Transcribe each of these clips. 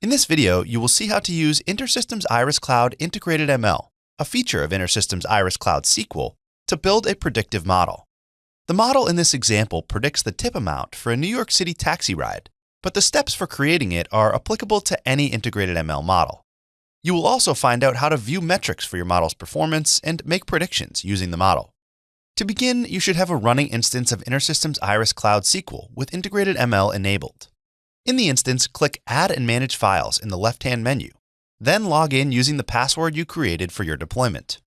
In this video, you will see how to use InterSystems IRIS Cloud IntegratedML, a feature of InterSystems IRIS Cloud SQL, to build a predictive model. The model in this example predicts the tip amount for a New York City taxi ride, but the steps for creating it are applicable to any integrated ML model. You will also find out how to view metrics for your model's performance and make predictions using the model. To begin, you should have a running instance of InterSystems IRIS Cloud SQL with IntegratedML enabled. In the instance, click Add and Manage Files in the left-hand menu. Then log in using the password you created for your deployment.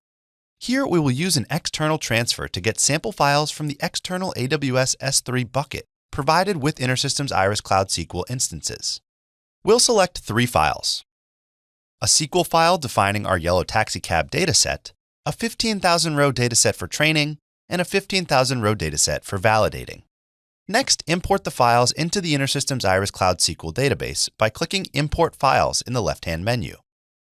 Here we will use an external transfer to get sample files from the external AWS S3 bucket provided with InterSystems IRIS Cloud SQL instances. We'll select 3 files: a SQL file defining our yellow taxicab dataset, a 15,000-row dataset for training, and a 15,000-row dataset for validating. Next, import the files into the InterSystems IRIS Cloud SQL database by clicking Import Files in the left-hand menu.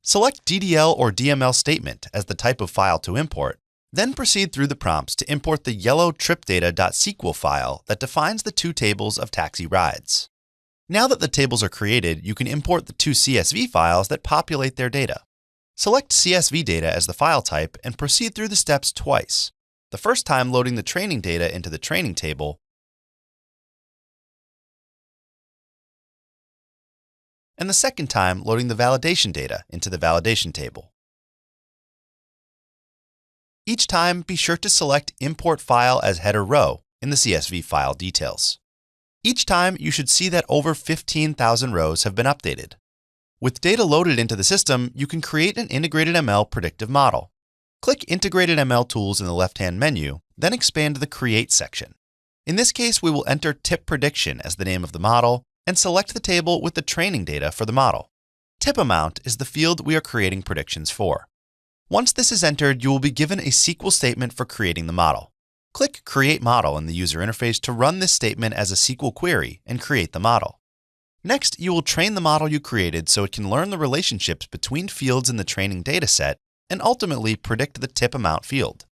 Select DDL or DML statement as the type of file to import, then proceed through the prompts to import the yellow tripdata.sql file that defines the 2 tables of taxi rides. Now that the tables are created, you can import the 2 CSV files that populate their data. Select CSV data as the file type and proceed through the steps twice. The first time loading the training data into the training table, and the second time loading the validation data into the validation table. Each time, be sure to select Import File as header row in the CSV file details. Each time, you should see that over 15,000 rows have been updated. With data loaded into the system, you can create an integrated ML predictive model. Click Integrated ML Tools in the left-hand menu, then expand the Create section. In this case, we will enter Tip Prediction as the name of the model and select the table with the training data for the model. Tip amount is the field we are creating predictions for. Once this is entered, you will be given a SQL statement for creating the model. Click Create Model in the user interface to run this statement as a SQL query and create the model. Next, you will train the model you created so it can learn the relationships between fields in the training dataset and ultimately predict the tip amount field.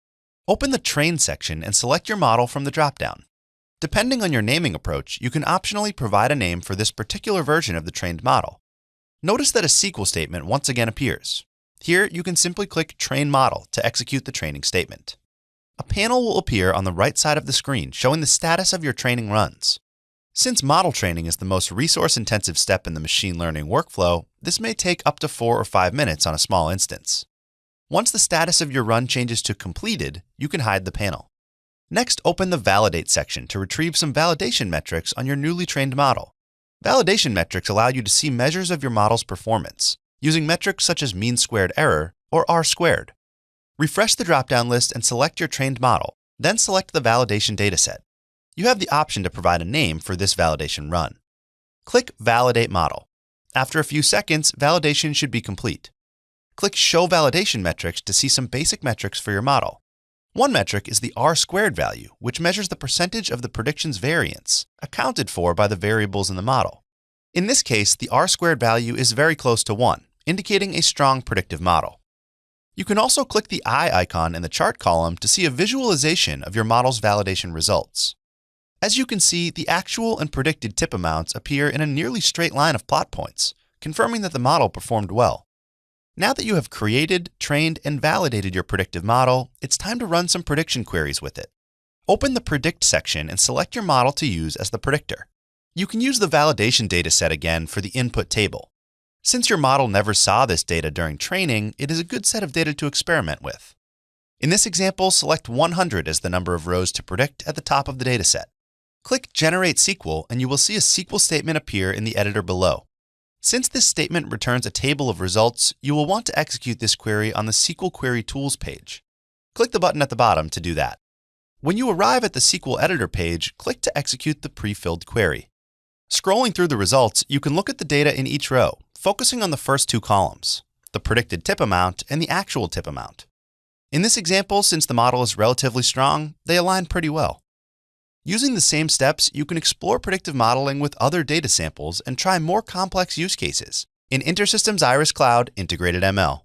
Open the Train section and select your model from the dropdown. Depending on your naming approach, you can optionally provide a name for this particular version of the trained model. Notice that a SQL statement once again appears. Here, you can simply click Train Model to execute the training statement. A panel will appear on the right side of the screen showing the status of your training runs. Since model training is the most resource-intensive step in the machine learning workflow, this may take up to 4 or 5 minutes on a small instance. Once the status of your run changes to completed, you can hide the panel. Next, open the Validate section to retrieve some validation metrics on your newly trained model. Validation metrics allow you to see measures of your model's performance, using metrics such as mean squared error or R-squared. Refresh the drop-down list and select your trained model, then select the validation dataset. You have the option to provide a name for this validation run. Click Validate Model. After a few seconds, validation should be complete. Click Show Validation Metrics to see some basic metrics for your model. One metric is the R-squared value, which measures the percentage of the prediction's variance accounted for by the variables in the model. In this case, the R-squared value is very close to 1, indicating a strong predictive model. You can also click the eye icon in the chart column to see a visualization of your model's validation results. As you can see, the actual and predicted tip amounts appear in a nearly straight line of plot points, confirming that the model performed well. Now that you have created, trained, and validated your predictive model, it's time to run some prediction queries with it. Open the Predict section and select your model to use as the predictor. You can use the validation dataset again for the input table. Since your model never saw this data during training, it is a good set of data to experiment with. In this example, select 100 as the number of rows to predict at the top of the dataset. Click Generate SQL and you will see a SQL statement appear in the editor below. Since this statement returns a table of results, you will want to execute this query on the SQL Query Tools page. Click the button at the bottom to do that. When you arrive at the SQL Editor page, click to execute the pre-filled query. Scrolling through the results, you can look at the data in each row, focusing on the first 2 columns, the predicted tip amount and the actual tip amount. In this example, since the model is relatively strong, they align pretty well. Using the same steps, you can explore predictive modeling with other data samples and try more complex use cases in InterSystems IRIS Cloud IntegratedML.